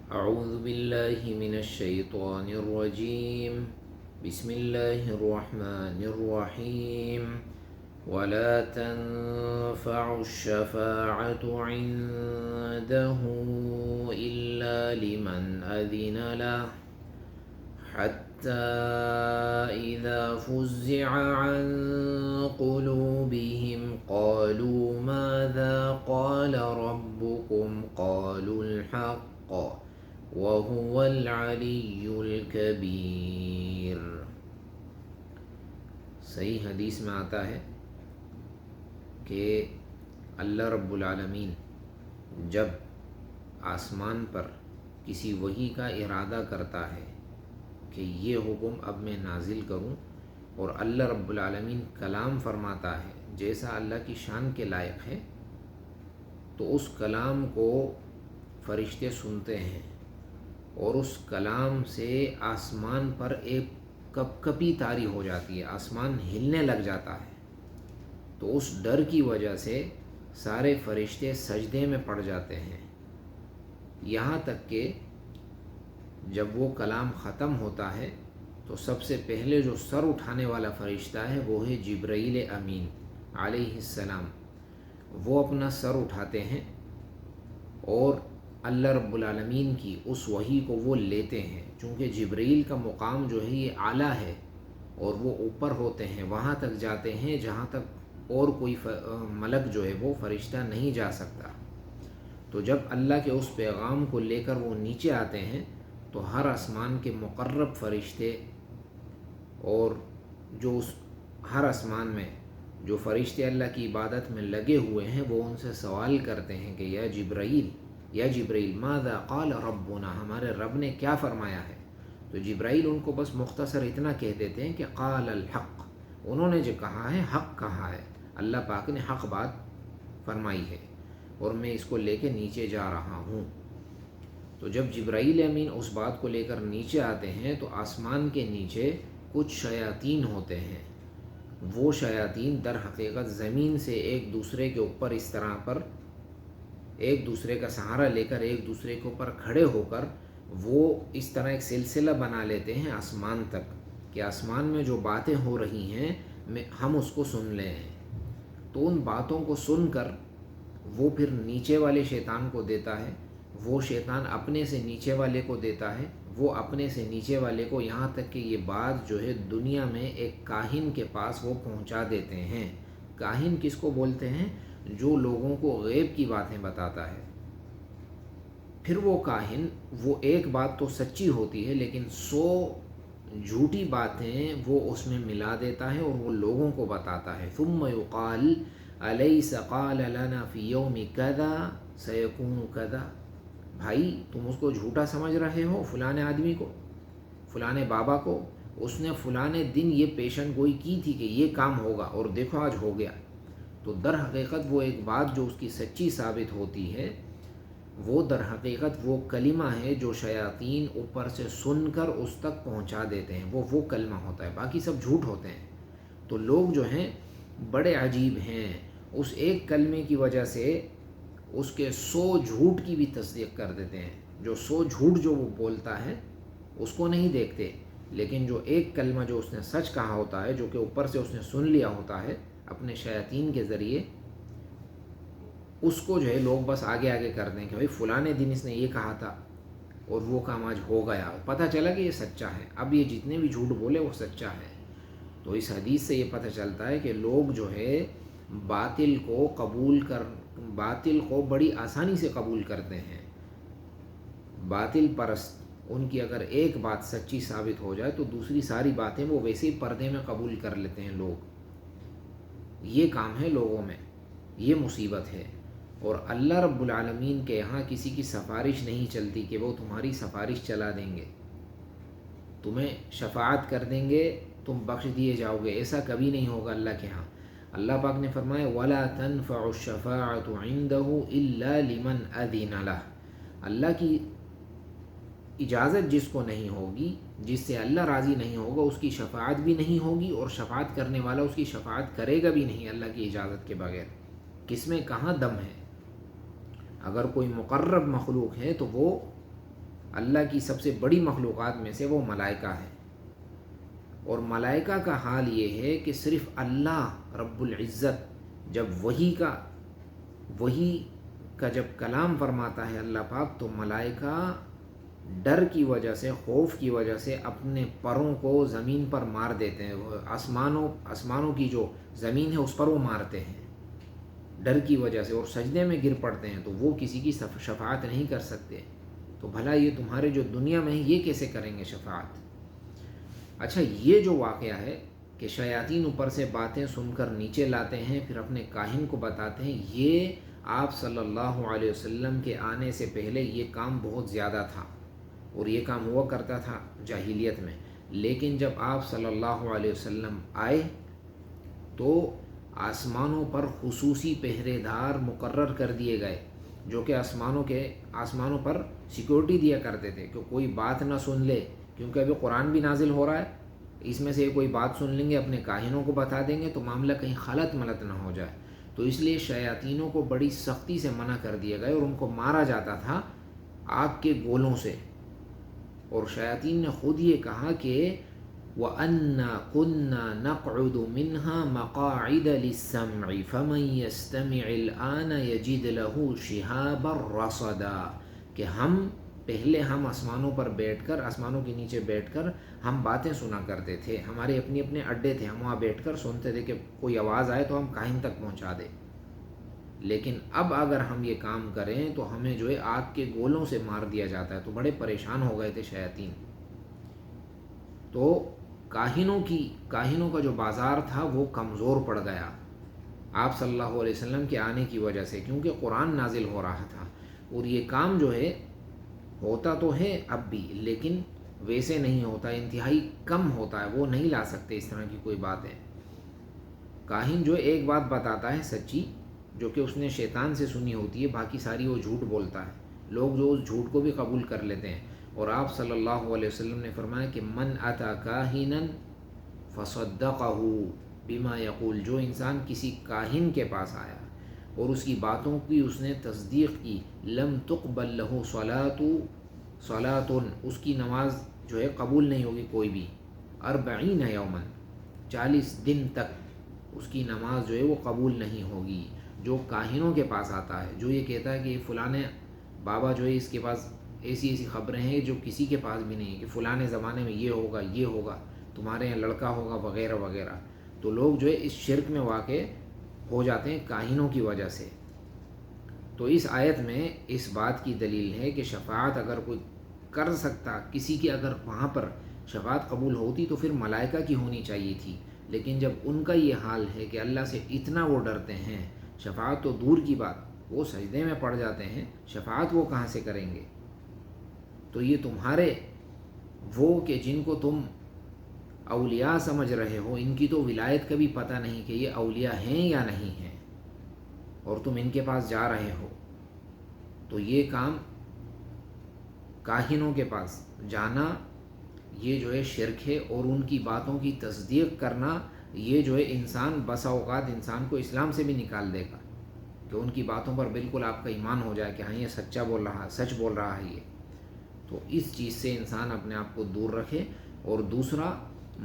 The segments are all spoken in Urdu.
اعوذ باللہ من الشیطان الرجیم بسم اللہ الرحمن الرحیم ولا تنفع الشفاعة عنده إلا لمن أذن له حتى إذا فزع عن قلوبهم قالوا ماذا قال ربكم قالوا الحق وهو العلی الکبیر۔ صحیح حدیث میں آتا ہے کہ اللہ رب العالمین جب آسمان پر کسی وحی کا ارادہ کرتا ہے کہ یہ حکم اب میں نازل کروں، اور اللہ رب العالمین کلام فرماتا ہے جیسا اللہ کی شان کے لائق ہے، تو اس کلام کو فرشتے سنتے ہیں، اور اس کلام سے آسمان پر ایک کپ کپی طاری ہو جاتی ہے، آسمان ہلنے لگ جاتا ہے۔ تو اس ڈر کی وجہ سے سارے فرشتے سجدے میں پڑ جاتے ہیں، یہاں تک کہ جب وہ کلام ختم ہوتا ہے تو سب سے پہلے جو سر اٹھانے والا فرشتہ ہے وہ ہے جبرائیل امین علیہ السلام۔ وہ اپنا سر اٹھاتے ہیں اور اللہ رب العالمین کی اس وحی کو وہ لیتے ہیں، چونکہ جبرائیل کا مقام جو ہے یہ اعلیٰ ہے، اور وہ اوپر ہوتے ہیں، وہاں تک جاتے ہیں جہاں تک اور کوئی ملک جو ہے وہ فرشتہ نہیں جا سکتا۔ تو جب اللہ کے اس پیغام کو لے کر وہ نیچے آتے ہیں تو ہر آسمان کے مقرب فرشتے اور جو اس ہر آسمان میں جو فرشتے اللہ کی عبادت میں لگے ہوئے ہیں وہ ان سے سوال کرتے ہیں کہ یا جبرائیل ماذا قال ربنا، ہمارے رب نے کیا فرمایا ہے؟ تو جبرائیل ان کو بس مختصر اتنا کہہ دیتے ہیں کہ قال الحق، انہوں نے جو کہا ہے حق کہا ہے، اللہ پاک نے حق بات فرمائی ہے، اور میں اس کو لے کے نیچے جا رہا ہوں۔ تو جب جبرائیل امین اس بات کو لے کر نیچے آتے ہیں تو آسمان کے نیچے کچھ شیاطین ہوتے ہیں، وہ شیاطین در حقیقت زمین سے ایک دوسرے کے اوپر اس طرح پر ایک دوسرے کا سہارا لے کر ایک دوسرے کے اوپر کھڑے ہو کر وہ اس طرح ایک سلسلہ بنا لیتے ہیں آسمان تک، کہ آسمان میں جو باتیں ہو رہی ہیں ہم اس کو سن لیں ہیں۔ تو ان باتوں کو سن کر وہ پھر نیچے والے شیطان کو دیتا ہے، وہ شیطان اپنے سے نیچے والے کو دیتا ہے، وہ اپنے سے نیچے والے کو، یہاں تک کہ یہ بات جو ہے دنیا میں ایک کاہن کے پاس وہ پہنچا دیتے ہیں۔ کاہن کس کو بولتے ہیں؟ جو لوگوں کو غیب کی باتیں بتاتا ہے۔ پھر وہ کاہن وہ ایک بات تو سچی ہوتی ہے لیکن 100 جھوٹی باتیں وہ اس میں ملا دیتا ہے اور وہ لوگوں کو بتاتا ہے۔ ثم یقال الیس قال لنا فی یوم کذا سیکون کذا، بھائی تم اس کو جھوٹا سمجھ رہے ہو، فلانے آدمی کو، فلانے بابا کو، اس نے فلانے دن یہ پیشن گوئی کی تھی کہ یہ کام ہوگا اور دیکھو آج ہو گیا۔ تو در حقیقت وہ ایک بات جو اس کی سچی ثابت ہوتی ہے وہ در حقیقت وہ کلمہ ہے جو شیاطین اوپر سے سن کر اس تک پہنچا دیتے ہیں، وہ کلمہ ہوتا ہے، باقی سب جھوٹ ہوتے ہیں۔ تو لوگ جو ہیں بڑے عجیب ہیں، اس ایک کلمے کی وجہ سے اس کے 100 جھوٹ کی بھی تصدیق کر دیتے ہیں۔ جو 100 جھوٹ جو وہ بولتا ہے اس کو نہیں دیکھتے، لیکن جو ایک کلمہ جو اس نے سچ کہا ہوتا ہے، جو کہ اوپر سے اس نے سن لیا ہوتا ہے اپنے شیاطین کے ذریعے، اس کو جو ہے لوگ بس آگے آگے کر دیں کہ بھائی فلانے دن اس نے یہ کہا تھا اور وہ کام آج ہو گیا، پتہ چلا کہ یہ سچا ہے، اب یہ جتنے بھی جھوٹ بولے وہ سچا ہے۔ تو اس حدیث سے یہ پتہ چلتا ہے کہ لوگ جو ہے باطل کو بڑی آسانی سے قبول کرتے ہیں۔ باطل پرست، ان کی اگر ایک بات سچی ثابت ہو جائے تو دوسری ساری باتیں وہ ویسے ہی پردے میں قبول کر لیتے ہیں لوگ۔ یہ کام ہے لوگوں میں، یہ مصیبت ہے۔ اور اللہ رب العالمین کے یہاں کسی کی سفارش نہیں چلتی کہ وہ تمہاری سفارش چلا دیں گے، تمہیں شفاعت کر دیں گے، تم بخش دیے جاؤ گے، ایسا کبھی نہیں ہوگا اللہ کے ہاں۔ اللہ پاک نے فرمایا وَلَا تَنْفَعُ الشَّفَاعَةُ عِنْدَهُ إِلَّا لِمَنْ أَذِنَ لَهُ، اللہ کی اجازت جس کو نہیں ہوگی، جس سے اللہ راضی نہیں ہوگا، اس کی شفاعت بھی نہیں ہوگی، اور شفاعت کرنے والا اس کی شفاعت کرے گا بھی نہیں اللہ کی اجازت کے بغیر۔ کس میں کہاں دم ہے؟ اگر کوئی مقرب مخلوق ہے تو وہ اللہ کی سب سے بڑی مخلوقات میں سے وہ ملائکہ ہے، اور ملائکہ کا حال یہ ہے کہ صرف اللہ رب العزت جب وحی کا جب کلام فرماتا ہے اللہ پاک، تو ملائکہ ڈر کی وجہ سے، خوف کی وجہ سے اپنے پروں کو زمین پر مار دیتے ہیں، وہ آسمانوں کی جو زمین ہے اس پر وہ مارتے ہیں ڈر کی وجہ سے، اور سجدے میں گر پڑتے ہیں، تو وہ کسی کی شفاعت نہیں کر سکتے۔ تو بھلا یہ تمہارے جو دنیا میں ہیں یہ کیسے کریں گے شفاعت؟ اچھا، یہ جو واقعہ ہے کہ شیاطین اوپر سے باتیں سن کر نیچے لاتے ہیں، پھر اپنے کاہن کو بتاتے ہیں، یہ آپ صلی اللہ علیہ وسلم کے آنے سے پہلے یہ کام بہت زیادہ تھا، اور یہ کام ہوا کرتا تھا جاہلیت میں، لیکن جب آپ صلی اللہ علیہ وسلم آئے تو آسمانوں پر خصوصی پہرے دار مقرر کر دیے گئے، جو کہ آسمانوں پر سیکورٹی دیا کرتے تھے کہ کوئی بات نہ سن لے، کیونکہ ابھی قرآن بھی نازل ہو رہا ہے، اس میں سے کوئی بات سن لیں گے، اپنے کاہنوں کو بتا دیں گے تو معاملہ کہیں خلط ملط نہ ہو جائے، تو اس لیے شیاطینوں کو بڑی سختی سے منع کر دیا گیا، اور ان کو مارا جاتا تھا آگ کے گولوں سے۔ اور شیاطین نے خود یہ کہا کہ وَأَنَّا كُنَّا نَقْعُدُ مِنْهَا مَقَاعِدَ لِلسَّمْعِ فَمَنْ يَسْتَمِعِ الْآنَ يَجِدْ لَهُ شِهَابًا رَصَدًا، کہ ہم آسمانوں پر بیٹھ کر، آسمانوں کے نیچے بیٹھ کر ہم باتیں سنا کرتے تھے، ہمارے اپنے اڈے تھے، ہم وہاں بیٹھ کر سنتے تھے کہ کوئی آواز آئے تو ہم کاہن تک پہنچا دیں، لیکن اب اگر ہم یہ کام کریں تو ہمیں جو ہے آگ کے گولوں سے مار دیا جاتا ہے۔ تو بڑے پریشان ہو گئے تھے شیاطین۔ تو کاہنوں کا جو بازار تھا وہ کمزور پڑ گیا آپ صلی اللہ علیہ وسلم کے آنے کی وجہ سے، کیونکہ قرآن نازل ہو رہا تھا، اور یہ کام جو ہے ہوتا تو ہے اب بھی، لیکن ویسے نہیں ہوتا، انتہائی کم ہوتا ہے، وہ نہیں لا سکتے اس طرح کی کوئی بات ہے۔ کاہن جو ایک بات بتاتا ہے سچی، جو کہ اس نے شیطان سے سنی ہوتی ہے، باقی ساری وہ جھوٹ بولتا ہے، لوگ جو اس جھوٹ کو بھی قبول کر لیتے ہیں، اور آپ صلی اللہ علیہ وسلم نے فرمایا کہ من اتی کاہنا فصدقہ بما یقول، جو انسان کسی کاہن کے پاس آیا اور اس کی باتوں کی اس نے تصدیق کی، لم تقبل لہ صلاۃ، اس کی نماز جو ہے قبول نہیں ہوگی کوئی بھی، 40 یوما، 40 دن تک اس کی نماز جو ہے وہ قبول نہیں ہوگی۔ جو کاہنوں کے پاس آتا ہے، جو یہ کہتا ہے کہ فلانے بابا جو ہے اس کے پاس ایسی خبریں ہیں جو کسی کے پاس بھی نہیں ہے، کہ فلانے زمانے میں یہ ہوگا، تمہارے یہاں لڑکا ہوگا وغیرہ وغیرہ، تو لوگ جو ہے اس شرک میں واقع ہو جاتے ہیں کاہنوں کی وجہ سے۔ تو اس آیت میں اس بات کی دلیل ہے کہ شفاعت اگر کوئی کر سکتا، کسی کی اگر وہاں پر شفاعت قبول ہوتی تو پھر ملائکہ کی ہونی چاہیے تھی، لیکن جب ان کا یہ حال ہے کہ اللہ سے اتنا وہ ڈرتے ہیں، شفاعت تو دور کی بات، وہ سجدے میں پڑ جاتے ہیں، شفاعت وہ کہاں سے کریں گے؟ تو یہ تمہارے وہ کہ جن کو تم اولیاء سمجھ رہے ہو، ان کی تو ولایت کا بھی پتہ نہیں کہ یہ اولیاء ہیں یا نہیں ہیں، اور تم ان کے پاس جا رہے ہو، تو یہ کام کاہنوں کے پاس جانا یہ جو ہے شرک ہے، اور ان کی باتوں کی تصدیق کرنا یہ جو ہے انسان بسا اوقات انسان کو اسلام سے بھی نکال دے گا، کہ ان کی باتوں پر بالکل آپ کا ایمان ہو جائے کہ ہاں یہ سچ بول رہا ہے یہ۔ تو اس چیز سے انسان اپنے آپ کو دور رکھے، اور دوسرا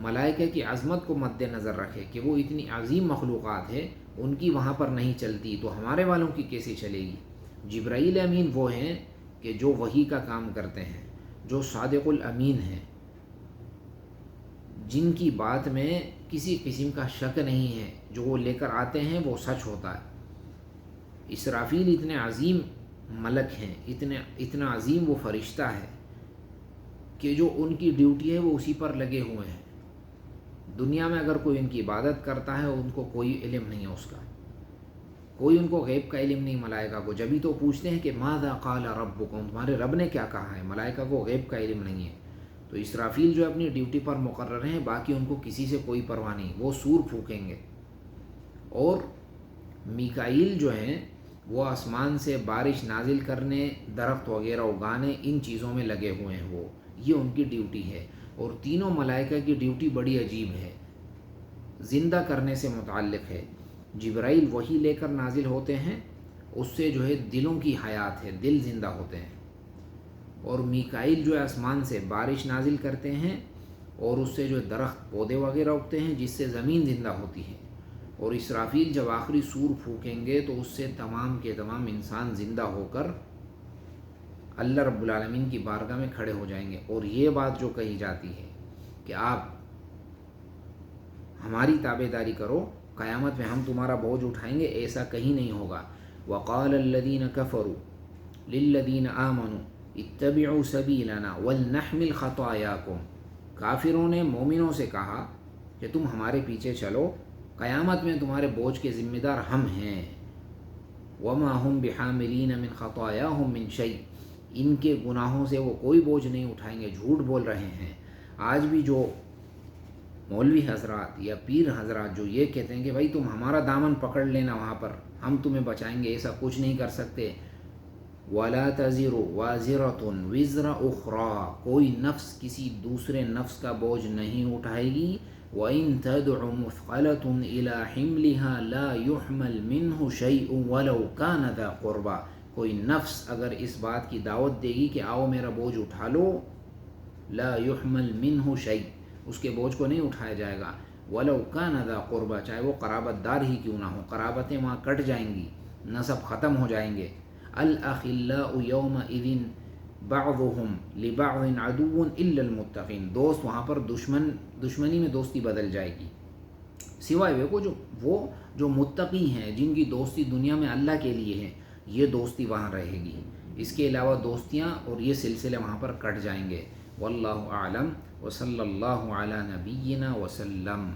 ملائکہ کی عظمت کو مد نظر رکھے کہ وہ اتنی عظیم مخلوقات ہے، ان کی وہاں پر نہیں چلتی تو ہمارے والوں کی کیسے چلے گی؟ جبرائیل امین وہ ہیں کہ جو وحی کا کام کرتے ہیں، جو صادق الامین ہیں، جن کی بات میں کسی قسم کا شک نہیں ہے، جو وہ لے کر آتے ہیں وہ سچ ہوتا ہے۔ اسرافیل اتنے عظیم ملک ہیں، اتنا عظیم وہ فرشتہ ہے کہ جو ان کی ڈیوٹی ہے وہ اسی پر لگے ہوئے ہیں۔ دنیا میں اگر کوئی ان کی عبادت کرتا ہے ان کو کوئی علم نہیں ہے اس کا، کوئی ان کو غیب کا علم نہیں ملائکہ کو، جبھی تو پوچھتے ہیں کہ ماذا قال ربکم، تمہارے رب نے کیا کہا ہے، ملائکہ کو غیب کا علم نہیں ہے۔ تو اسرافیل جو اپنی ڈیوٹی پر مقرر ہیں، باقی ان کو کسی سے کوئی پرواہ نہیں، وہ سور پھونکیں گے۔ اور میکائیل جو ہیں وہ آسمان سے بارش نازل کرنے، درخت وغیرہ اگانے، ان چیزوں میں لگے ہوئے ہیں، یہ ان کی ڈیوٹی ہے۔ اور تینوں ملائکہ کی ڈیوٹی بڑی عجیب ہے، زندہ کرنے سے متعلق ہے۔ جبرائیل وحی لے کر نازل ہوتے ہیں، اس سے جو ہے دلوں کی حیات ہے، دل زندہ ہوتے ہیں۔ اور میکائیل جو ہے آسمان سے بارش نازل کرتے ہیں اور اس سے جو درخت پودے وغیرہ اگتے ہیں جس سے زمین زندہ ہوتی ہے، اور اسرافیل جب آخری سور پھونکیں گے تو اس سے تمام کے تمام انسان زندہ ہو کر اللہ رب العالمین کی بارگاہ میں کھڑے ہو جائیں گے۔ اور یہ بات جو کہی جاتی ہے کہ آپ ہماری تابع داری کرو، قیامت میں ہم تمہارا بوجھ اٹھائیں گے، ایسا کہیں نہیں ہوگا۔ وقال الذین کفروا للذین آمنوا اتبعوا سبیلنا ولنحمل خطایاکم، کافروں نے مومنوں سے کہا کہ تم ہمارے پیچھے چلو، قیامت میں تمہارے بوجھ کے ذمہ دار ہم ہیں۔ وما ہم بحاملین من خطایاہم من شیء، ان کے گناہوں سے وہ کوئی بوجھ نہیں اٹھائیں گے، جھوٹ بول رہے ہیں۔ آج بھی جو مولوی حضرات یا پیر حضرات جو یہ کہتے ہیں کہ بھائی تم ہمارا دامن پکڑ لینا، وہاں پر ہم تمہیں بچائیں گے، ایسا کچھ نہیں کر سکتے۔ وَلَا تَزِرُ وَازِرَةٌ وِزْرَ أُخْرَى، کوئی نفس کسی دوسرے نفس کا بوجھ نہیں اٹھائے گی۔ وَإِن تَدْعُ مُثْقَلَةٌ إِلَىٰ حِمْلِهَا لَا يُحْمَلْ مِنْهُ شَيْءٌ وَلَوْ كَانَ ذَا قُرْبَىٰ، کوئی نفس اگر اس بات کی دعوت دے گی کہ آؤ میرا بوجھ اٹھا لو، لا يحمل منہ شیء، اس کے بوجھ کو نہیں اٹھایا جائے گا۔ ولو کان ذا قربا، چاہے وہ قرابت دار ہی کیوں نہ ہو، قرابتیں وہاں کٹ جائیں گی، نسب ختم ہو جائیں گے۔ الاخلاء یومئذ بعضهم لبعض عدو الا المتقین، دوست وہاں پر دشمنی میں دوستی بدل جائے گی، سوائے وہ جو متقی ہیں، جن کی دوستی دنیا میں اللہ کے لیے ہے، یہ دوستی وہاں رہے گی۔ اس کے علاوہ دوستیاں اور یہ سلسلے وہاں پر کٹ جائیں گے۔ واللہ اعلم وصلی اللہ علی نبینا وسلم۔